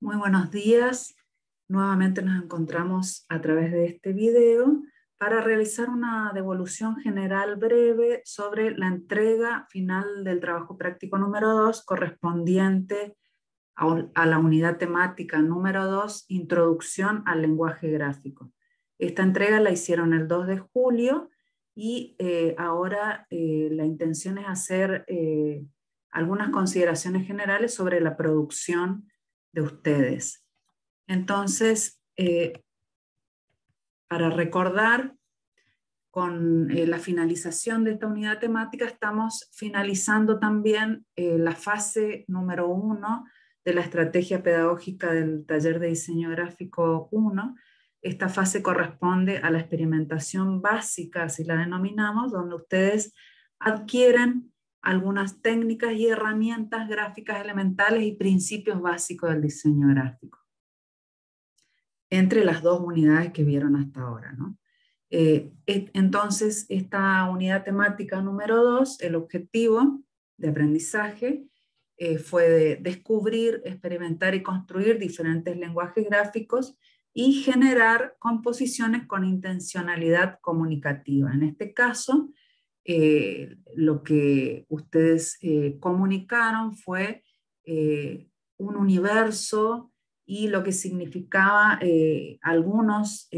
Muy buenos días. Nuevamente nos encontramos a través de este video para realizar una devolución general breve sobre la entrega final del trabajo práctico número 2 correspondiente a la unidad temática número 2, Introducción al lenguaje gráfico. Esta entrega la hicieron el 2 de julio y ahora la intención es hacer algunas consideraciones generales sobre la producción de ustedes. Entonces, para recordar, con la finalización de esta unidad temática estamos finalizando también la fase número 1 de la estrategia pedagógica del taller de diseño gráfico 1. Esta fase corresponde a la experimentación básica, así la denominamos, donde ustedes adquieren algunas técnicas y herramientas gráficas elementales y principios básicos del diseño gráfico, entre las dos unidades que vieron hasta ahora, ¿no? Entonces, esta unidad temática número 2, el objetivo de aprendizaje fue de descubrir, experimentar y construir diferentes lenguajes gráficos y generar composiciones con intencionalidad comunicativa. En este caso, lo que ustedes comunicaron fue un universo y lo que significaba algunos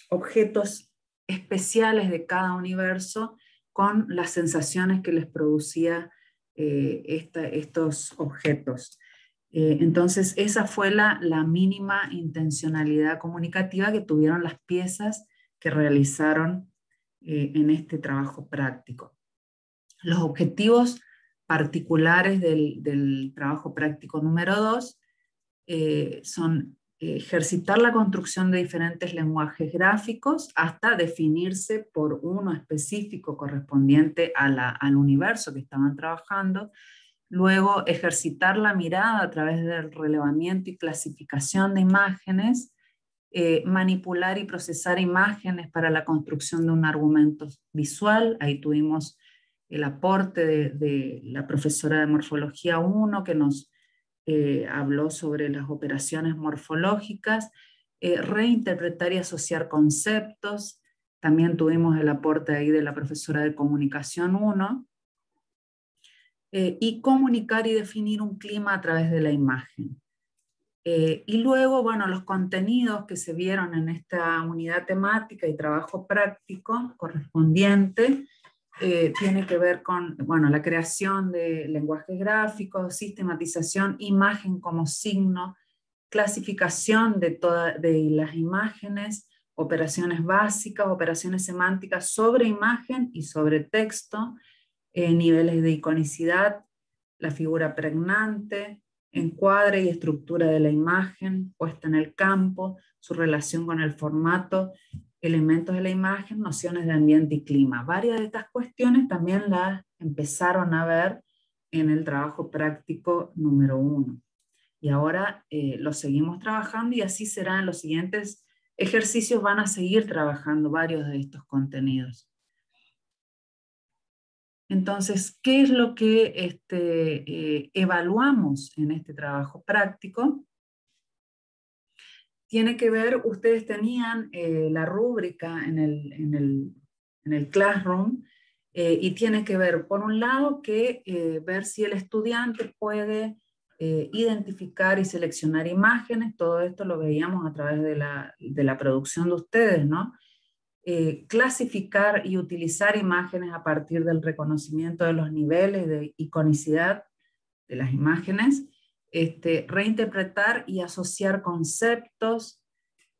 objetos especiales de cada universo con las sensaciones que les producía estos objetos. Entonces, esa fue la mínima intencionalidad comunicativa que tuvieron las piezas que realizaron en este trabajo práctico. Los objetivos particulares del trabajo práctico número 2 son ejercitar la construcción de diferentes lenguajes gráficos hasta definirse por uno específico correspondiente al universo que estaban trabajando. Luego, ejercitar la mirada a través del relevamiento y clasificación de imágenes, manipular y procesar imágenes para la construcción de un argumento visual. Ahí tuvimos el aporte de la profesora de Morfología 1 que nos habló sobre las operaciones morfológicas, reinterpretar y asociar conceptos. También tuvimos el aporte ahí de la profesora de Comunicación 1. Y comunicar y definir un clima a través de la imagen. Y luego, bueno, los contenidos que se vieron en esta unidad temática y trabajo práctico correspondiente tiene que ver con, bueno, la creación de lenguajes gráficos, sistematización, imagen como signo, clasificación de las imágenes, operaciones básicas, operaciones semánticas sobre imagen y sobre texto, niveles de iconicidad, la figura pregnante, encuadre y estructura de la imagen puesta en el campo, su relación con el formato, elementos de la imagen, nociones de ambiente y clima. Varias de estas cuestiones también las empezaron a ver en el trabajo práctico número 1. Y ahora lo seguimos trabajando y así será en los siguientes ejercicios, van a seguir trabajando varios de estos contenidos. Entonces, ¿qué es lo que evaluamos en este trabajo práctico? Tiene que ver, ustedes tenían la rúbrica en el Classroom y tiene que ver, por un lado, ver si el estudiante puede identificar y seleccionar imágenes. Todo esto lo veíamos a través de la producción de ustedes, ¿no? Clasificar y utilizar imágenes a partir del reconocimiento de los niveles de iconicidad de las imágenes, reinterpretar y asociar conceptos,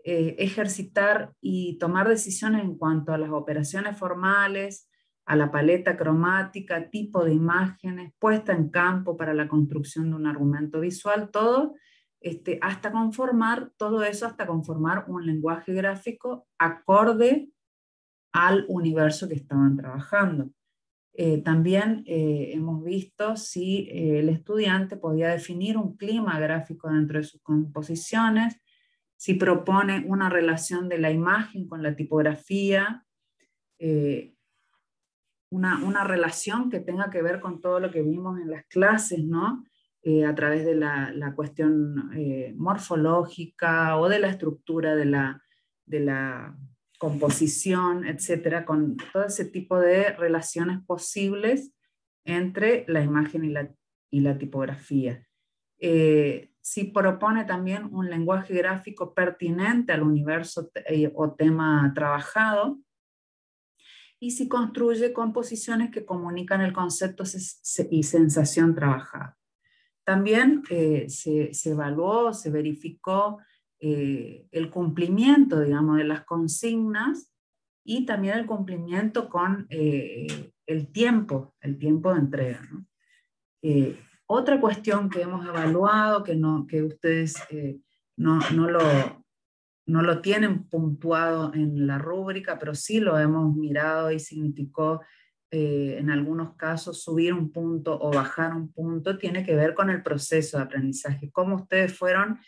ejercitar y tomar decisiones en cuanto a las operaciones formales, a la paleta cromática, tipo de imágenes, puesta en campo para la construcción de un argumento visual, todo hasta conformar un lenguaje gráfico acorde al universo que estaban trabajando. También hemos visto si el estudiante podía definir un clima gráfico dentro de sus composiciones, si propone una relación de la imagen con la tipografía, una relación que tenga que ver con todo lo que vimos en las clases, ¿no? a través de la cuestión morfológica o de la estructura de la composición, etcétera, con todo ese tipo de relaciones posibles entre la imagen y la tipografía. Si propone también un lenguaje gráfico pertinente al universo o tema trabajado, y si construye composiciones que comunican el concepto y sensación trabajada. También se evaluó, se verificó el cumplimiento, digamos, de las consignas y también el cumplimiento con el tiempo de entrega, ¿no? Otra cuestión que hemos evaluado, que ustedes no lo tienen puntuado en la rúbrica, pero sí lo hemos mirado y significó en algunos casos subir un punto o bajar un punto, tiene que ver con el proceso de aprendizaje, cómo ustedes fueron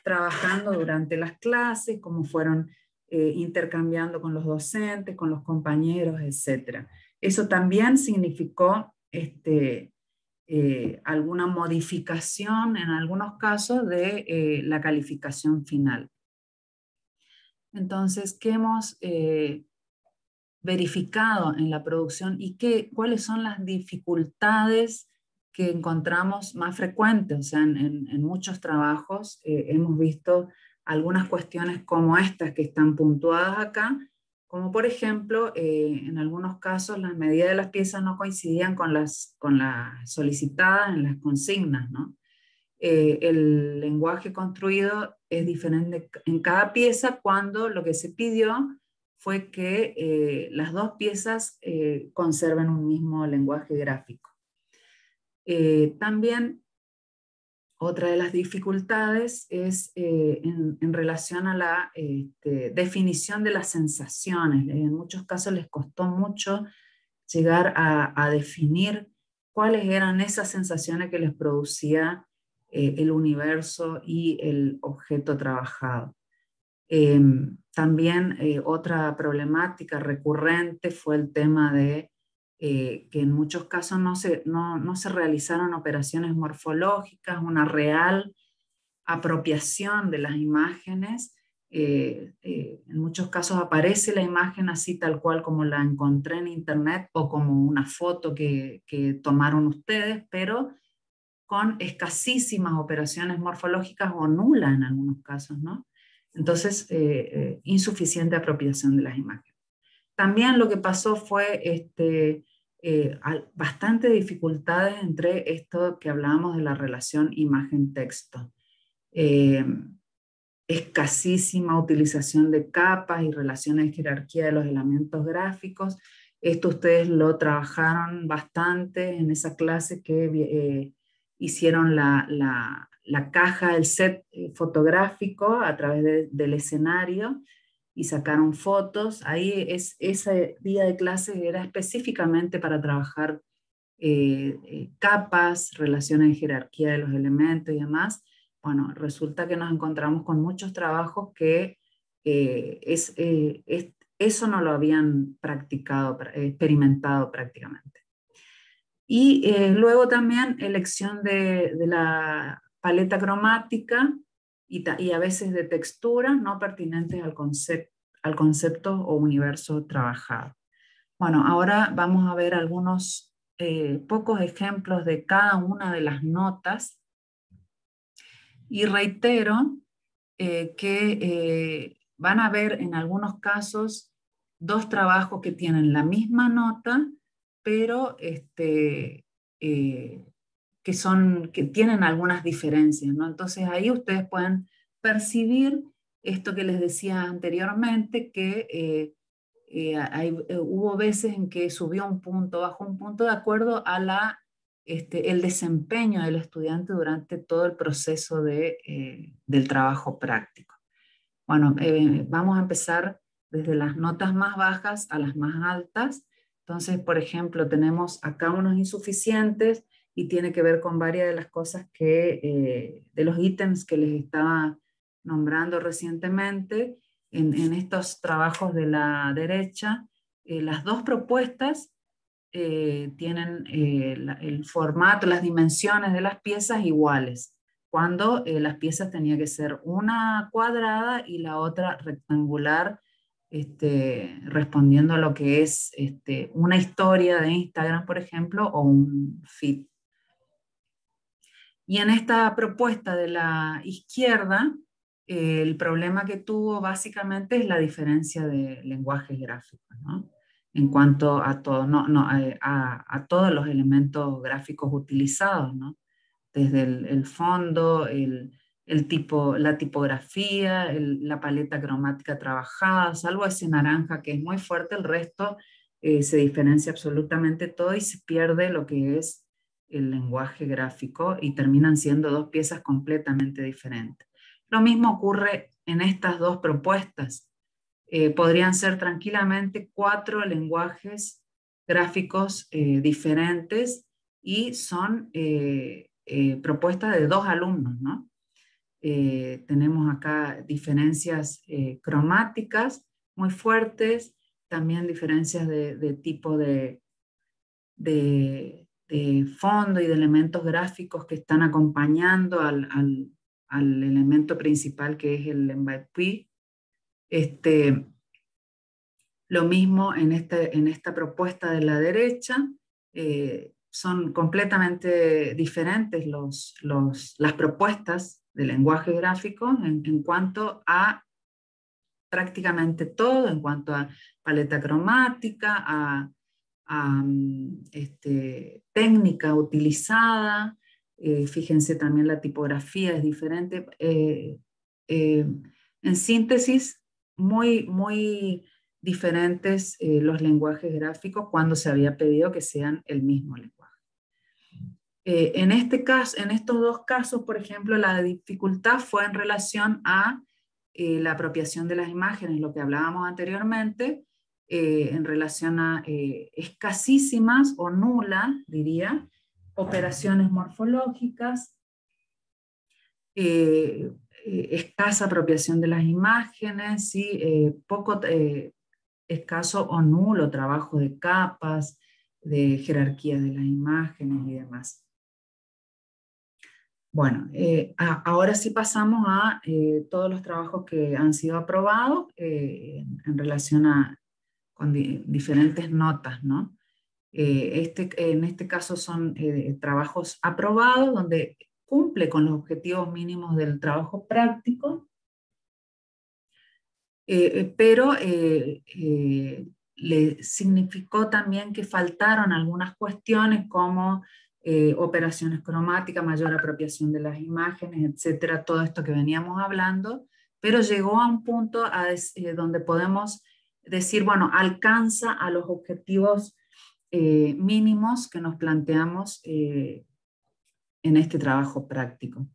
trabajando durante las clases, cómo fueron intercambiando con los docentes, con los compañeros, etc. Eso también significó alguna modificación en algunos casos de la calificación final. Entonces, ¿qué hemos verificado en la producción y cuáles son las dificultades que encontramos más frecuentes? O sea, en muchos trabajos hemos visto algunas cuestiones como estas que están puntuadas acá, como por ejemplo, en algunos casos las medidas de las piezas no coincidían con las solicitadas en las consignas, ¿no? El lenguaje construido es diferente en cada pieza cuando lo que se pidió fue que las dos piezas conserven un mismo lenguaje gráfico. También otra de las dificultades es en relación a la definición de las sensaciones. En muchos casos les costó mucho llegar a definir cuáles eran esas sensaciones que les producía el universo y el objeto trabajado. También otra problemática recurrente fue el tema de que en muchos casos no se realizaron operaciones morfológicas, una real apropiación de las imágenes. En muchos casos aparece la imagen así tal cual como la encontré en internet o como una foto que tomaron ustedes, pero con escasísimas operaciones morfológicas o nulas en algunos casos, ¿no? Entonces, insuficiente apropiación de las imágenes. También lo que pasó fue bastante dificultades entre esto que hablábamos de la relación imagen-texto. Escasísima utilización de capas y relaciones de jerarquía de los elementos gráficos. Esto ustedes lo trabajaron bastante en esa clase que hicieron la caja, el set fotográfico a través del escenario y sacaron fotos. Ahí ese día de clase era específicamente para trabajar capas, relaciones de jerarquía de los elementos y demás. Bueno, resulta que nos encontramos con muchos trabajos que eso no lo habían practicado, experimentado prácticamente. Y luego también elección de la paleta cromática y a veces de texturas no pertinentes al concepto o universo trabajado. Bueno, ahora vamos a ver algunos pocos ejemplos de cada una de las notas. Y reitero que van a ver en algunos casos dos trabajos que tienen la misma nota, pero que tienen algunas diferencias, ¿no? Entonces ahí ustedes pueden percibir esto que les decía anteriormente, que hubo veces en que subió un punto, bajó un punto de acuerdo a el desempeño del estudiante durante todo el proceso del trabajo práctico. Bueno, vamos a empezar desde las notas más bajas a las más altas. Entonces, por ejemplo, tenemos acá unos insuficientes y tiene que ver con varias de las cosas de los ítems que les estaba nombrando recientemente. En estos trabajos de la derecha, las dos propuestas tienen el formato, las dimensiones de las piezas iguales, cuando las piezas tenía que ser una cuadrada y la otra rectangular, respondiendo a lo que es una historia de Instagram, por ejemplo, o un feed. Y en esta propuesta de la izquierda, el problema que tuvo básicamente es la diferencia de lenguajes gráficos, ¿no? En cuanto a todo, a todos los elementos gráficos utilizados, ¿no? Desde el fondo, el tipo, la tipografía, la paleta cromática trabajada, salvo ese naranja que es muy fuerte, el resto se diferencia absolutamente todo y se pierde lo que es el lenguaje gráfico y terminan siendo dos piezas completamente diferentes. Lo mismo ocurre en estas dos propuestas. Podrían ser tranquilamente 4 lenguajes gráficos diferentes y son propuestas de 2 alumnos, ¿no? Tenemos acá diferencias cromáticas muy fuertes, también diferencias de tipo de fondo y de elementos gráficos que están acompañando al elemento principal que es el MVP. Lo mismo en esta propuesta de la derecha, son completamente diferentes las propuestas de lenguaje gráfico en cuanto a prácticamente todo, en cuanto a paleta cromática, técnica utilizada. Fíjense también la tipografía es diferente. En síntesis, muy diferentes los lenguajes gráficos cuando se había pedido que sean el mismo lenguaje. En este caso, en estos dos casos, por ejemplo, la dificultad fue en relación a la apropiación de las imágenes, lo que hablábamos anteriormente, en relación a escasísimas o nulas, diría, operaciones morfológicas, escasa apropiación de las imágenes, ¿sí? Poco escaso o nulo trabajo de capas, de jerarquía de las imágenes y demás. Bueno, ahora sí pasamos a todos los trabajos que han sido aprobados en relación con diferentes notas, ¿no? En este caso son trabajos aprobados donde cumple con los objetivos mínimos del trabajo práctico, pero le significó también que faltaron algunas cuestiones como operaciones cromáticas, mayor apropiación de las imágenes, etcétera, todo esto que veníamos hablando, pero llegó a un punto donde podemos decir, bueno, alcanza a los objetivos mínimos que nos planteamos en este trabajo práctico.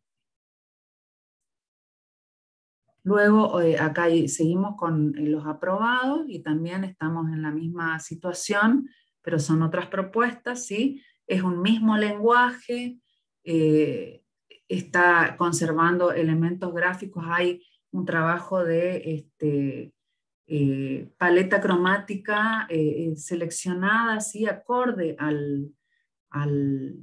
Luego, acá seguimos con los aprobados y también estamos en la misma situación, pero son otras propuestas, ¿sí? Es un mismo lenguaje, está conservando elementos gráficos, hay un trabajo de paleta cromática seleccionada, ¿sí? Acorde al, al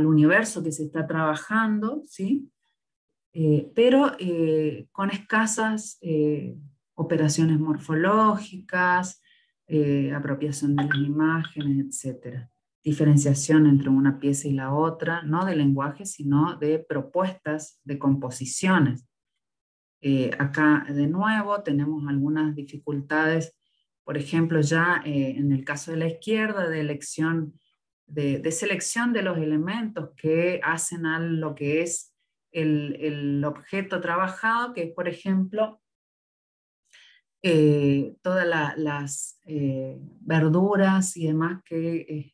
universo que se está trabajando, ¿sí? Pero con escasas operaciones morfológicas, apropiación de las imágenes, etc. Diferenciación entre una pieza y la otra, no de lenguaje, sino de propuestas de composiciones. Acá de nuevo tenemos algunas dificultades, por ejemplo, ya en el caso de la izquierda, de elección, de selección de los elementos que hacen a lo que es el objeto trabajado, que es, por ejemplo, todas las verduras y demás que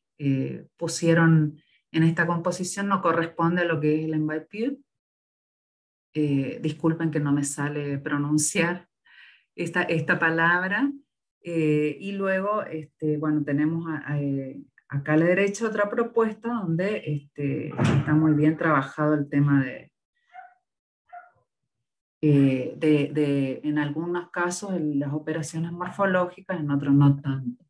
pusieron en esta composición no corresponde a lo que es el envaipure. Disculpen que no me sale pronunciar esta palabra. Y luego, bueno, tenemos acá a la derecha otra propuesta donde está muy bien trabajado el tema en algunos casos, las operaciones morfológicas, en otros no tanto.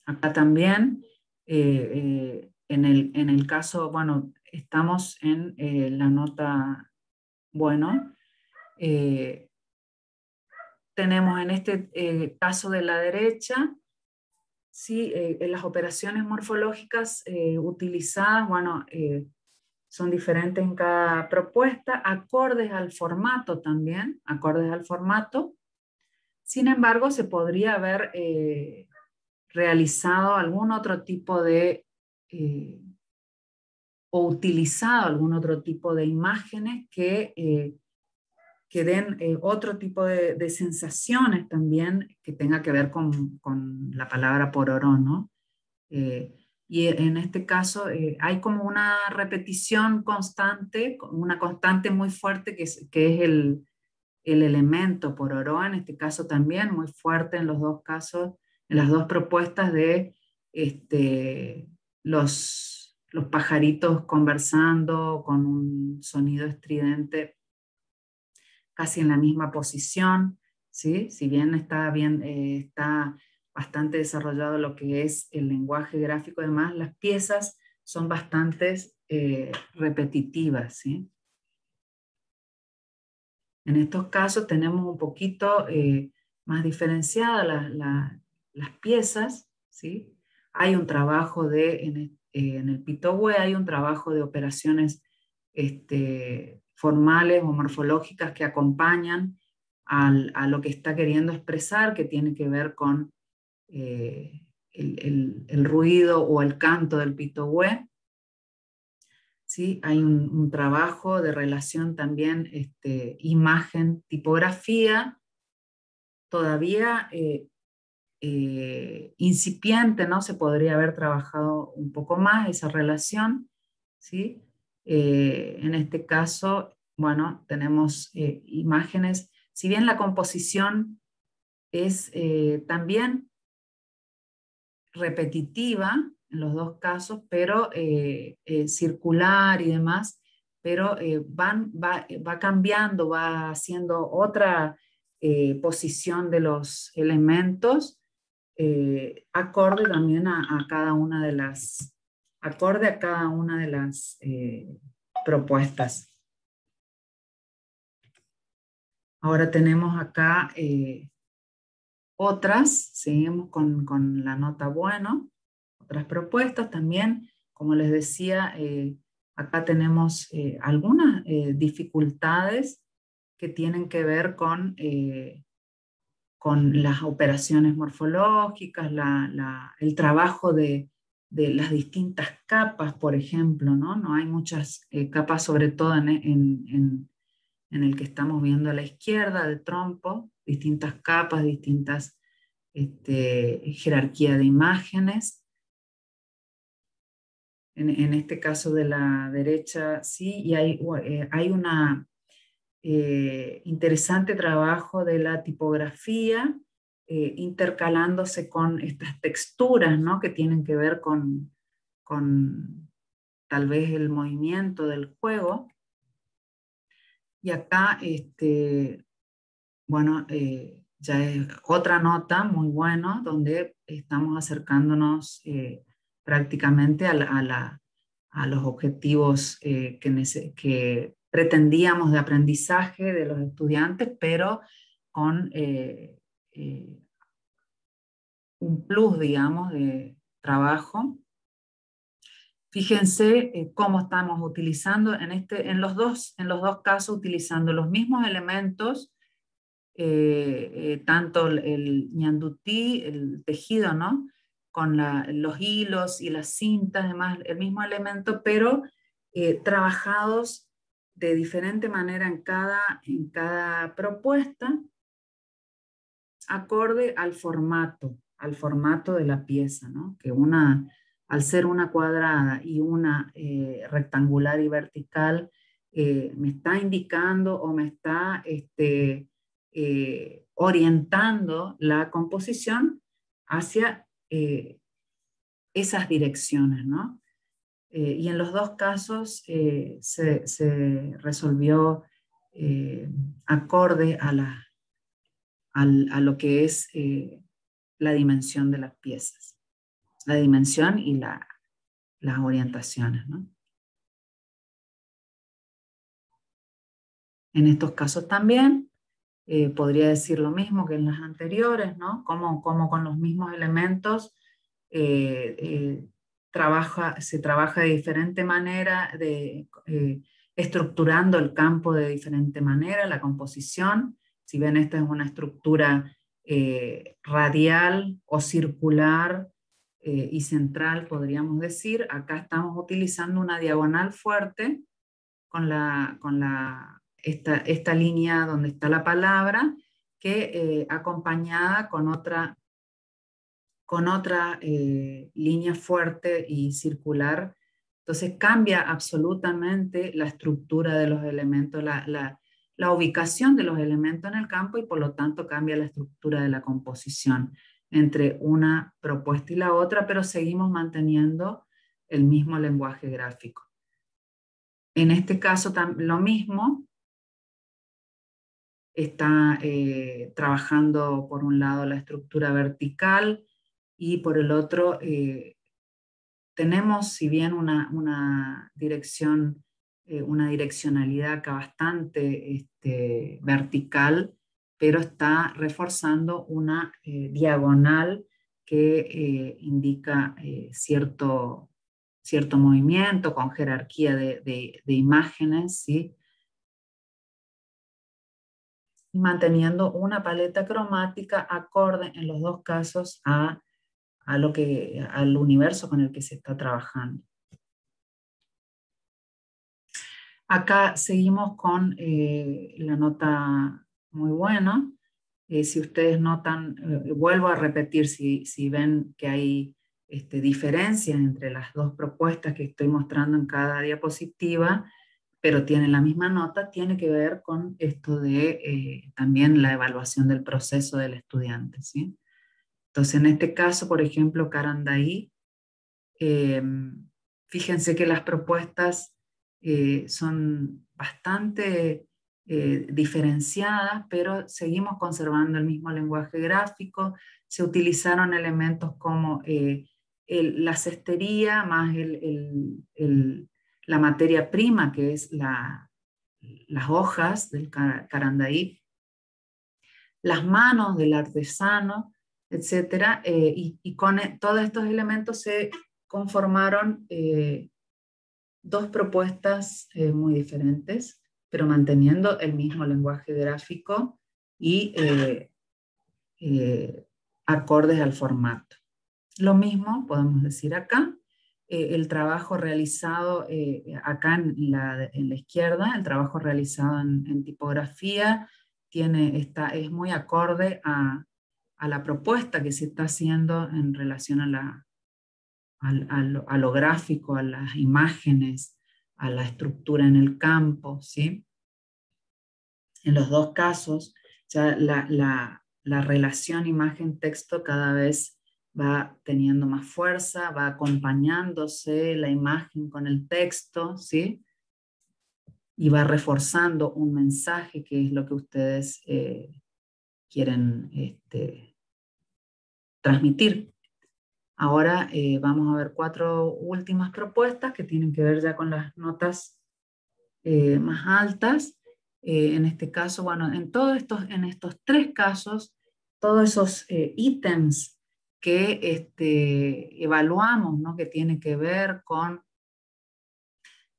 Acá también, en el caso, bueno, estamos en la nota bueno. Tenemos en este caso de la derecha, sí, en las operaciones morfológicas utilizadas, bueno, son diferentes en cada propuesta, acordes al formato también, acordes al formato. Sin embargo, se podría haber realizado algún otro tipo de, o utilizado algún otro tipo de imágenes que den otro tipo de sensaciones también que tenga que ver con la palabra pororó, ¿no? Y en este caso hay como una repetición constante, una constante muy fuerte que es el elemento pororó, en este caso también muy fuerte en los dos casos, en las dos propuestas de los pajaritos conversando con un sonido estridente casi en la misma posición, ¿sí? Si bien, está bastante desarrollado lo que es el lenguaje gráfico, además las piezas son bastante repetitivas, ¿sí? En estos casos tenemos un poquito más diferenciadas las piezas, ¿sí? Hay un trabajo en el Pitohue hay un trabajo de operaciones formales o morfológicas que acompañan a lo que está queriendo expresar, que tiene que ver con el ruido o el canto del Pitohue. ¿Sí? Hay un trabajo de relación también, imagen, tipografía, todavía incipiente, ¿no? Se podría haber trabajado un poco más esa relación, ¿sí? En este caso, bueno, tenemos imágenes, si bien la composición es también repetitiva en los dos casos, pero circular y demás, pero va cambiando, va haciendo otra posición de los elementos, acorde también a cada una de las, acorde a cada una de las propuestas. Ahora tenemos acá otras, seguimos con la nota bueno, otras propuestas también, como les decía, acá tenemos algunas dificultades que tienen que ver con las operaciones morfológicas, el trabajo de las distintas capas, por ejemplo, ¿no? No hay muchas capas, sobre todo en el que estamos viendo a la izquierda del trompo, distintas capas, distintas jerarquía de imágenes. En este caso de la derecha, sí, y hay una interesante trabajo de la tipografía, intercalándose con estas texturas, ¿no? Que tienen que ver con tal vez el movimiento del juego. Y acá, bueno, ya es otra nota muy buena, donde estamos acercándonos prácticamente a los objetivos que pretendíamos de aprendizaje de los estudiantes, pero con un plus, digamos, de trabajo. Fíjense cómo estamos utilizando en los dos casos, utilizando los mismos elementos, tanto el ñandutí, el tejido, ¿no? Con los hilos y las cintas, además, el mismo elemento, pero trabajados de diferente manera en cada propuesta, acorde al formato de la pieza, ¿no? Que al ser una cuadrada y una rectangular y vertical, me está indicando o me está orientando la composición hacia esas direcciones, ¿no? Y en los dos casos se resolvió acorde a lo que es la dimensión de las piezas. la dimensión y las orientaciones, ¿no? En estos casos también podría decir lo mismo que en las anteriores, ¿no? Como con los mismos elementos se trabaja de diferente manera, estructurando el campo de diferente manera, la composición. Si ven, esta es una estructura radial o circular y central, podríamos decir. Acá estamos utilizando una diagonal fuerte con esta línea donde está la palabra, que acompañada con otra línea fuerte y circular. Entonces cambia absolutamente la estructura de los elementos, la ubicación de los elementos en el campo, y por lo tanto cambia la estructura de la composición entre una propuesta y la otra, pero seguimos manteniendo el mismo lenguaje gráfico. En este caso lo mismo, está trabajando por un lado la estructura vertical y por el otro tenemos, si bien una dirección, una direccionalidad acá bastante vertical, pero está reforzando una diagonal que indica cierto movimiento con jerarquía de imágenes, ¿sí? Y manteniendo una paleta cromática acorde en los dos casos al universo con el que se está trabajando. Acá seguimos con la nota muy buena. Si ustedes notan, vuelvo a repetir, si ven que hay diferencias entre las dos propuestas que estoy mostrando en cada diapositiva, pero tienen la misma nota, tiene que ver con esto de también la evaluación del proceso del estudiante, ¿sí? Entonces, en este caso, por ejemplo, Carandaí, fíjense que las propuestas son bastante diferenciadas, pero seguimos conservando el mismo lenguaje gráfico. Se utilizaron elementos como la cestería más la materia prima, que es las hojas del Carandaí, las manos del artesano, etcétera, y con todos estos elementos se conformaron dos propuestas muy diferentes, pero manteniendo el mismo lenguaje gráfico y acordes al formato. Lo mismo podemos decir acá. El trabajo realizado acá en la izquierda, el trabajo realizado en tipografía, es muy acorde a la propuesta que se está haciendo en relación a lo gráfico, a las imágenes, a la estructura en el campo, ¿sí? En los dos casos, ya la relación imagen-texto cada vez va teniendo más fuerza, va acompañándose la imagen con el texto, ¿sí? Y va reforzando un mensaje que es lo que ustedes quieren transmitir. Ahora vamos a ver 4 últimas propuestas que tienen que ver ya con las notas más altas. En este caso, bueno, en estos 3 casos, todos esos ítems que evaluamos, ¿no? Que tienen que ver con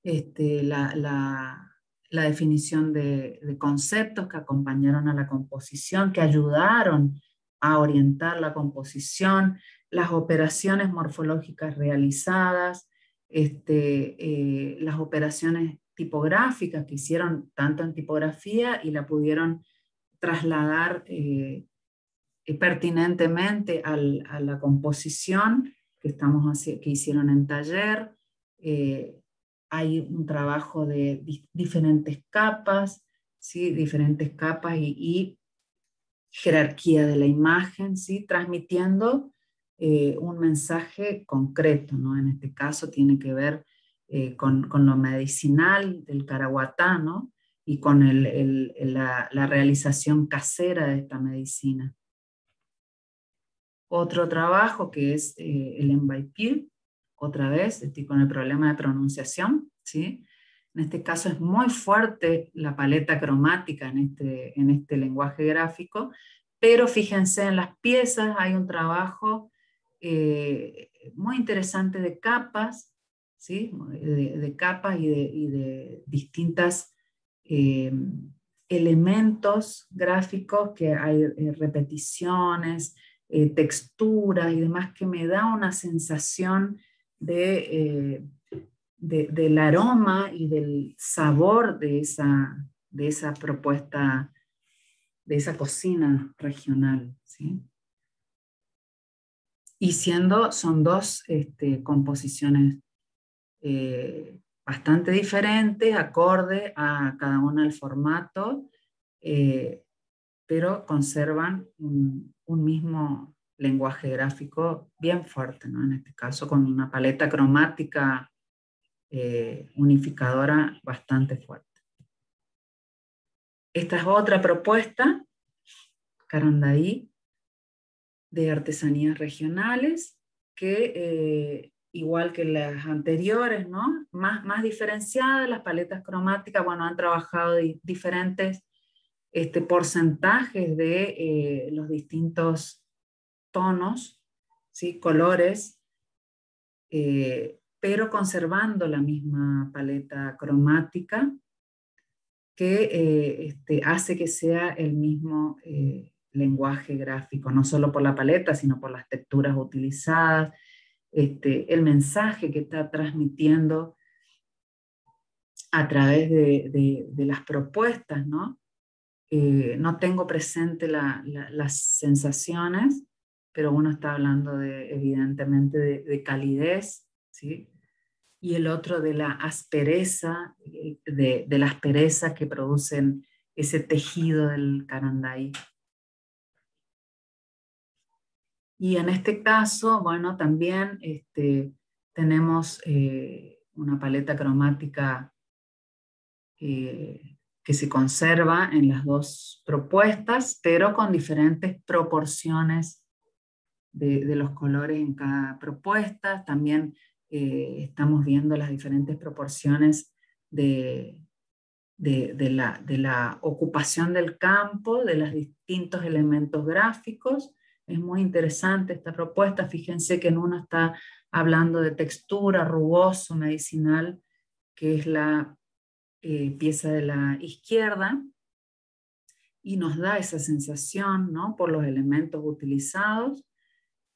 la definición de conceptos que acompañaron a la composición, que ayudaron a orientar la composición, las operaciones morfológicas realizadas, las operaciones tipográficas que hicieron tanto en tipografía y la pudieron trasladar pertinentemente a la composición que hicieron en taller. Hay un trabajo de diferentes capas, ¿sí? Diferentes capas y jerarquía de la imagen, ¿sí? Transmitiendo un mensaje concreto, ¿no? En este caso tiene que ver con lo medicinal del caraguatá, ¿no? Y con la realización casera de esta medicina. Otro trabajo que es el MYP, otra vez estoy con el problema de pronunciación, ¿sí? En este caso es muy fuerte la paleta cromática en este lenguaje gráfico, pero fíjense en las piezas, hay un trabajo muy interesante de capas, ¿sí? De capas y de distintas elementos gráficos, que hay repeticiones, texturas y demás, que me da una sensación del aroma y del sabor de esa propuesta, de esa cocina regional, ¿sí? Y son dos composiciones bastante diferentes, acorde a cada una el formato, pero conservan un mismo lenguaje gráfico bien fuerte, ¿no? En este caso con una paleta cromática unificadora bastante fuerte. Esta es otra propuesta, Carandaí, de artesanías regionales, que igual que las anteriores, ¿no? Más diferenciadas, las paletas cromáticas, bueno, han trabajado diferentes porcentajes de los distintos tonos, ¿sí? Colores, pero conservando la misma paleta cromática, que hace que sea el mismo lenguaje gráfico, no solo por la paleta, sino por las texturas utilizadas, el mensaje que está transmitiendo a través de las propuestas, ¿no? No tengo presente las sensaciones, pero uno está hablando evidentemente de calidez, ¿sí? Y el otro de la aspereza, de la aspereza que producen ese tejido del Carandaí. Y en este caso, bueno, también tenemos una paleta cromática que se conserva en las dos propuestas, pero con diferentes proporciones de los colores en cada propuesta. También estamos viendo las diferentes proporciones de la ocupación del campo, de los distintos elementos gráficos. Es muy interesante esta propuesta. Fíjense que en una está hablando de textura, rugoso, medicinal, que es la pieza de la izquierda, y nos da esa sensación, ¿no? Por los elementos utilizados.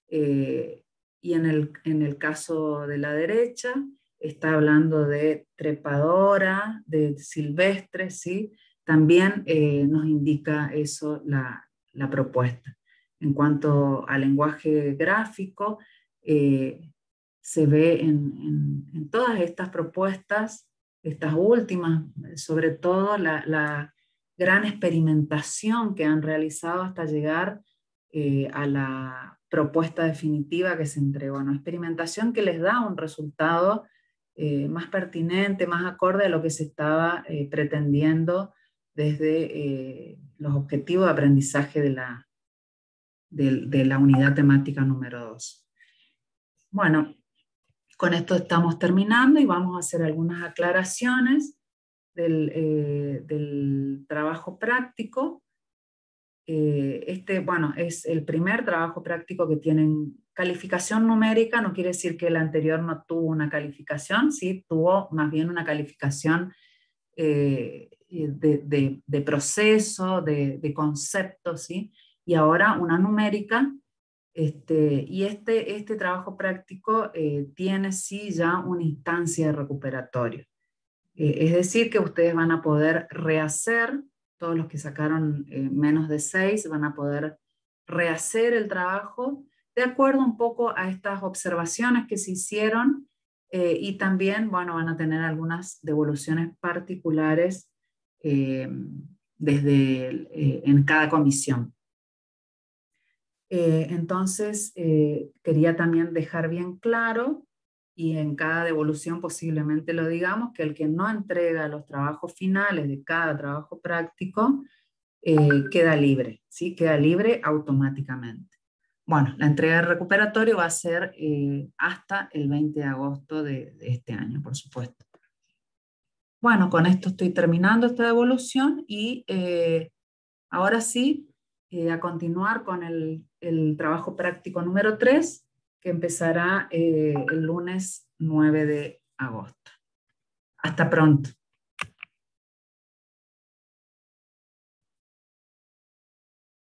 Y en el caso de la derecha, está hablando de trepadora, de silvestre, ¿sí? También nos indica eso la propuesta. En cuanto al lenguaje gráfico, se ve en todas estas propuestas, estas últimas, sobre todo la gran experimentación que han realizado hasta llegar a la propuesta definitiva que se entregó, ¿no? Experimentación que les da un resultado más pertinente, más acorde a lo que se estaba pretendiendo desde los objetivos de aprendizaje de la unidad temática número 2. Bueno, con esto estamos terminando y vamos a hacer algunas aclaraciones del trabajo práctico. Bueno, es el primer trabajo práctico que tienen calificación numérica. No quiere decir que el anterior no tuvo una calificación, sí, tuvo más bien una calificación de proceso, de concepto, ¿sí? Y ahora una numérica. Y este trabajo práctico tiene sí ya una instancia de recuperatorio. Es decir, que ustedes van a poder rehacer, todos los que sacaron menos de 6 van a poder rehacer el trabajo de acuerdo un poco a estas observaciones que se hicieron, y también, bueno, van a tener algunas devoluciones particulares en cada comisión. Entonces, quería también dejar bien claro, y en cada devolución posiblemente lo digamos, que el que no entrega los trabajos finales de cada trabajo práctico queda libre, ¿sí? Queda libre automáticamente. Bueno, la entrega del recuperatorio va a ser hasta el 20 de agosto de este año, por supuesto. Bueno, con esto estoy terminando esta devolución y ahora sí, a continuar con el trabajo práctico número 3, que empezará el lunes 9 de agosto. Hasta pronto.